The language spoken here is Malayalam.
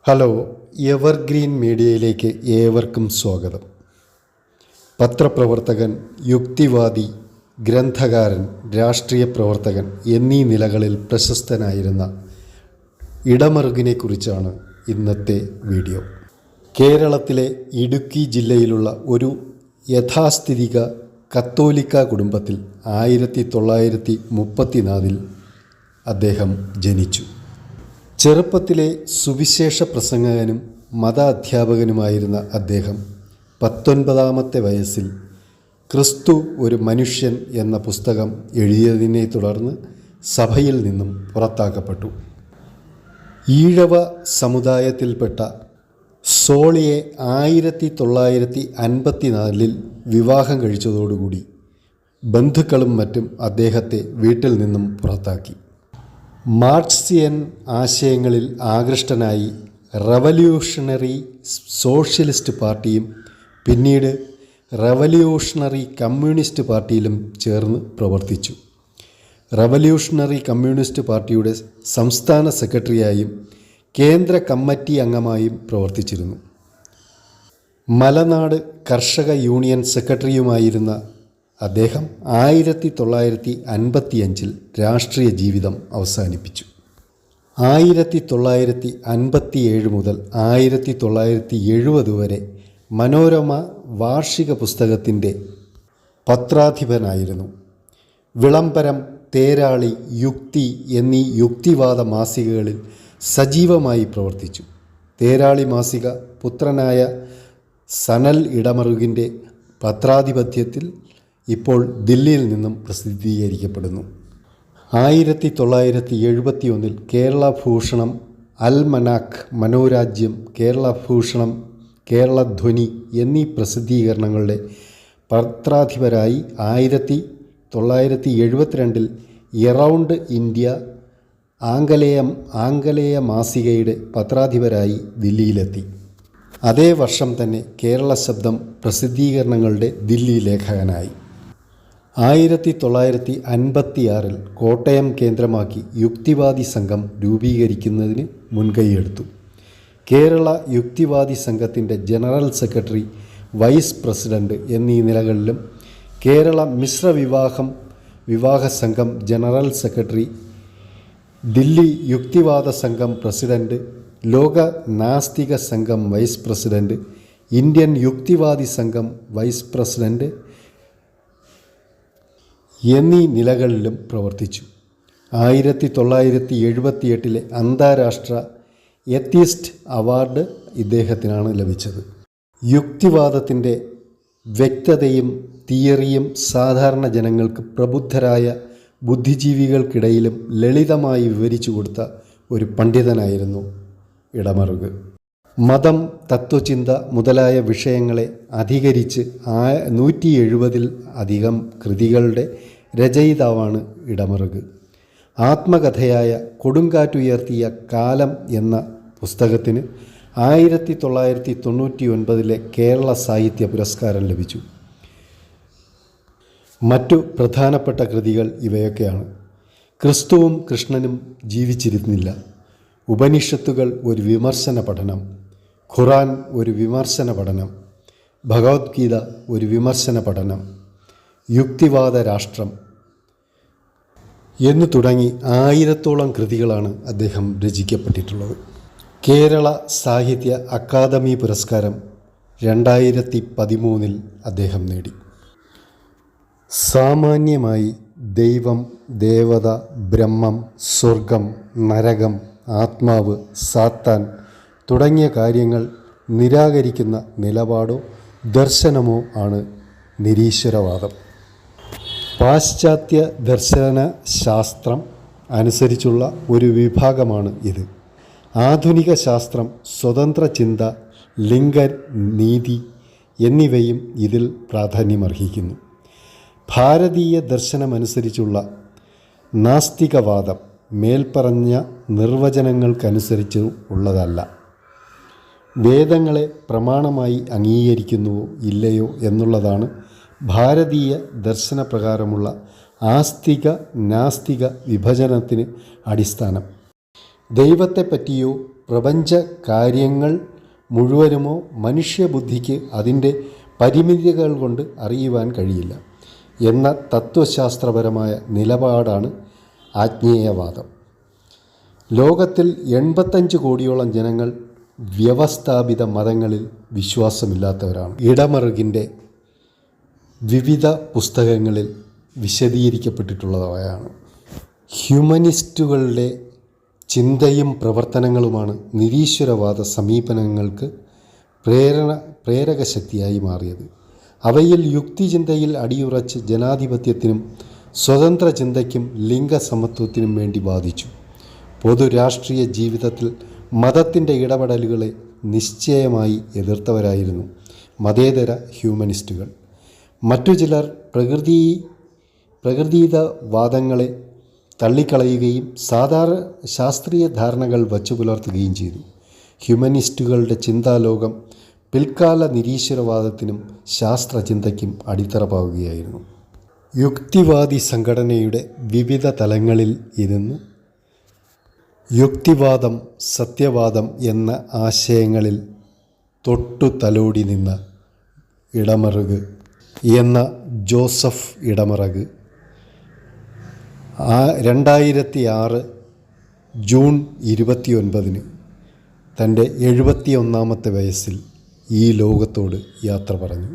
ഹലോ, എവർഗ്രീൻ മീഡിയയിലേക്ക് ഏവർക്കും സ്വാഗതം. പത്രപ്രവർത്തകൻ, യുക്തിവാദി, ഗ്രന്ഥകാരൻ, രാഷ്ട്രീയ പ്രവർത്തകൻ എന്നീ നിലകളിൽ പ്രശസ്തനായിരുന്ന ഇടമറുകിനെക്കുറിച്ചാണ് ഇന്നത്തെ വീഡിയോ. കേരളത്തിലെ ഇടുക്കി ജില്ലയിലുള്ള ഒരു യഥാസ്ഥിതിക കത്തോലിക്ക കുടുംബത്തിൽ 1934 അദ്ദേഹം ജനിച്ചു. ചെറുപ്പത്തിലെ സുവിശേഷ പ്രസംഗകനും മത അധ്യാപകനുമായിരുന്ന അദ്ദേഹം 19ാമത്തെ വയസ്സിൽ ക്രിസ്തു ഒരു മനുഷ്യൻ എന്ന പുസ്തകം എഴുതിയതിനെ തുടർന്ന് സഭയിൽ നിന്നും പുറത്താക്കപ്പെട്ടു. ഈഴവ സമുദായത്തിൽപ്പെട്ട സോളിയെ 1954 വിവാഹം കഴിച്ചതോടുകൂടി ബന്ധുക്കളും മറ്റും അദ്ദേഹത്തെ വീട്ടിൽ നിന്നും പുറത്താക്കി. മാർക്സിയൻ ആശയങ്ങളിൽ ആകൃഷ്ടനായി റവല്യൂഷണറി സോഷ്യലിസ്റ്റ് പാർട്ടിയും പിന്നീട് റവല്യൂഷണറി കമ്മ്യൂണിസ്റ്റ് പാർട്ടിയിലും ചേർന്ന് പ്രവർത്തിച്ചു. റവല്യൂഷണറി കമ്മ്യൂണിസ്റ്റ് പാർട്ടിയുടെ സംസ്ഥാന സെക്രട്ടറിയായും കേന്ദ്ര കമ്മിറ്റി അംഗമായും പ്രവർത്തിച്ചിരുന്നു. മലനാട് കർഷക യൂണിയൻ സെക്രട്ടറിയുമായിരുന്ന അദ്ദേഹം 1955 രാഷ്ട്രീയ ജീവിതം അവസാനിപ്പിച്ചു. 1957 മുതൽ 1970 വരെ മനോരമ വാർഷിക പുസ്തകത്തിൻ്റെ പത്രാധിപനായിരുന്നു. വിളംബരം, തേരാളി, യുക്തി എന്നീ യുക്തിവാദ മാസികകളിൽ സജീവമായി പ്രവർത്തിച്ചു. തേരാളി മാസിക പുത്രനായ സനൽ ഇടമറുകിൻ്റെ പത്രാധിപത്യത്തിൽ ഇപ്പോൾ ദില്ലിയിൽ നിന്നും പ്രസിദ്ധീകരിക്കപ്പെടുന്നു. 1971 കേരള ഭൂഷണം, അൽമനാക്ക്, മനോരാജ്യം, കേരള ഭൂഷണം, കേരളധ്വനി എന്നീ പ്രസിദ്ധീകരണങ്ങളുടെ പത്രാധിപരായി 1972 എറൗണ്ട് ഇന്ത്യ ആംഗലേയ മാസികയുടെ പത്രാധിപരായി ദില്ലിയിലെത്തി. അതേ വർഷം തന്നെ കേരള ശബ്ദം പ്രസിദ്ധീകരണങ്ങളുടെ ദില്ലി ലേഖകനായി. 1956 കോട്ടയം കേന്ദ്രമാക്കി യുക്തിവാദി സംഘം രൂപീകരിക്കുന്നതിന് മുൻകൈയെടുത്തു. കേരള യുക്തിവാദി സംഘത്തിൻ്റെ ജനറൽ സെക്രട്ടറി, വൈസ് പ്രസിഡന്റ് എന്നീ നിലകളിലും കേരള മിശ്ര വിവാഹ സംഘം ജനറൽ സെക്രട്ടറി, ദില്ലി യുക്തിവാദ സംഘം പ്രസിഡന്റ്, ലോക നാസ്തിക സംഘം വൈസ് പ്രസിഡന്റ്, ഇന്ത്യൻ യുക്തിവാദി സംഘം വൈസ് പ്രസിഡന്റ് എന്നീ നിലകളിലും പ്രവർത്തിച്ചു. 1978 അന്താരാഷ്ട്ര എത്തിസ്റ്റ് അവാർഡ് ഇദ്ദേഹത്തിനാണ് ലഭിച്ചത്. യുക്തിവാദത്തിൻ്റെ വ്യക്തതയും തിയറിയും സാധാരണ ജനങ്ങൾക്ക് പ്രബുദ്ധരായ ബുദ്ധിജീവികൾക്കിടയിലും ലളിതമായി വിവരിച്ചു കൊടുത്ത ഒരു പണ്ഡിതനായിരുന്നു ഇടമറുക്. മതം, തത്വചിന്ത മുതലായ വിഷയങ്ങളെ അധികരിച്ച് 170 അധികം കൃതികളുടെ രചയിതാവാണ് ഇടമറുക്. ആത്മകഥയായ കൊടുങ്കാറ്റുയർത്തിയ കാലം എന്ന പുസ്തകത്തിന് 1999 കേരള സാഹിത്യ പുരസ്കാരം ലഭിച്ചു. മറ്റു പ്രധാനപ്പെട്ട കൃതികൾ ഇവയൊക്കെയാണ്: ക്രിസ്തുവും കൃഷ്ണനും ജീവിച്ചിരുന്നില്ല, ഉപനിഷത്തുകൾ ഒരു വിമർശന പഠനം, ഖുറാൻ ഒരു വിമർശന പഠനം, ഭഗവത്ഗീത ഒരു വിമർശന പഠനം, യുക്തിവാദ രാഷ്ട്രം എന്നു തുടങ്ങി 1000-ഓളം കൃതികളാണ് അദ്ദേഹം രചിക്കപ്പെട്ടിട്ടുള്ളത്. കേരള സാഹിത്യ അക്കാദമി പുരസ്കാരം 2013 അദ്ദേഹം നേടി. സാമാന്യമായി ദൈവം, ദേവത, ബ്രഹ്മം, സ്വർഗം, നരകം, ആത്മാവ്, സാത്താൻ തുടങ്ങിയ കാര്യങ്ങൾ നിരാകരിക്കുന്ന നിലപാടോ ദർശനമോ ആണ് നിരീശ്വരവാദം. പാശ്ചാത്യ ദർശന ശാസ്ത്രം അനുസരിച്ചുള്ള ഒരു വിഭാഗമാണ് ഇത്. ആധുനിക ശാസ്ത്രം, സ്വതന്ത്ര ചിന്ത, ലിംഗനീതി എന്നിവയും ഇതിൽ പ്രാധാന്യമർഹിക്കുന്നു. ഭാരതീയ ദർശനമനുസരിച്ചുള്ള നാസ്തികവാദം മേൽപ്പറഞ്ഞ നിർവചനങ്ങൾക്കനുസരിച്ച് ഉള്ളതല്ല. വേദങ്ങളെ പ്രമാണമായി അംഗീകരിക്കുന്നുവോ ഇല്ലയോ എന്നുള്ളതാണ് ഭാരതീയ ദർശനപ്രകാരമുള്ള ആസ്തിക നാസ്തിക വിഭജനത്തിന് അടിസ്ഥാനം. ദൈവത്തെപ്പറ്റിയോ പ്രപഞ്ച കാര്യങ്ങൾ മുഴുവനുമോ മനുഷ്യബുദ്ധിക്ക് അതിൻ്റെ പരിമിതികൾ കൊണ്ട് അറിയുവാൻ കഴിയില്ല എന്ന തത്വശാസ്ത്രപരമായ നിലപാടാണ് ആജ്ഞേയവാദം. ലോകത്തിൽ 85 കോടിയോളം ജനങ്ങൾ വ്യവസ്ഥാപിത മതങ്ങളിൽ വിശ്വാസമില്ലാത്തവരാണ്. ഇടമറുകിൻ്റെ വിവിധ പുസ്തകങ്ങളിൽ വിശദീകരിക്കപ്പെട്ടിട്ടുള്ളവയാണ്. ഹ്യൂമനിസ്റ്റുകളുടെ ചിന്തയും പ്രവർത്തനങ്ങളുമാണ് നിരീശ്വരവാദ സമീപനങ്ങൾക്ക് പ്രേരകശക്തിയായി മാറിയത്. അവയിൽ യുക്തിചിന്തയിൽ അടിയുറച്ച് ജനാധിപത്യത്തിനും സ്വതന്ത്ര ചിന്തയ്ക്കും ലിംഗസമത്വത്തിനും വേണ്ടി വാദിച്ചു. പൊതു രാഷ്ട്രീയ ജീവിതത്തിൽ മതത്തിൻ്റെ ഇടപെടലുകളെ നിശ്ചയമായി എതിർത്തവരായിരുന്നു മതേതര ഹ്യൂമനിസ്റ്റുകൾ. മറ്റു ചിലർ പ്രകൃതിവാദങ്ങളെ തള്ളിക്കളയുകയും ശാസ്ത്രീയ ധാരണകൾ വച്ചുപുലർത്തുകയും ചെയ്തു. ഹ്യൂമനിസ്റ്റുകളുടെ ചിന്താലോകം പിൽക്കാല നിരീശ്വരവാദത്തിനും ശാസ്ത്രചിന്തയ്ക്കും അടിത്തറ പാവുകയായിരുന്നു. യുക്തിവാദി സംഘടനയുടെ വിവിധ തലങ്ങളിൽ ഇരുന്ന് യുക്തിവാദം, സത്യവാദം എന്ന ആശയങ്ങളിൽ തൊട്ടു തലോടി നിന്ന ഇടമറുക് എന്ന ജോസഫ് ഇടമറുക് 2006 ജൂൺ 29 തൻ്റെ 71ാമത്തെ വയസ്സിൽ ഈ ലോകത്തോട് യാത്ര പറഞ്ഞു.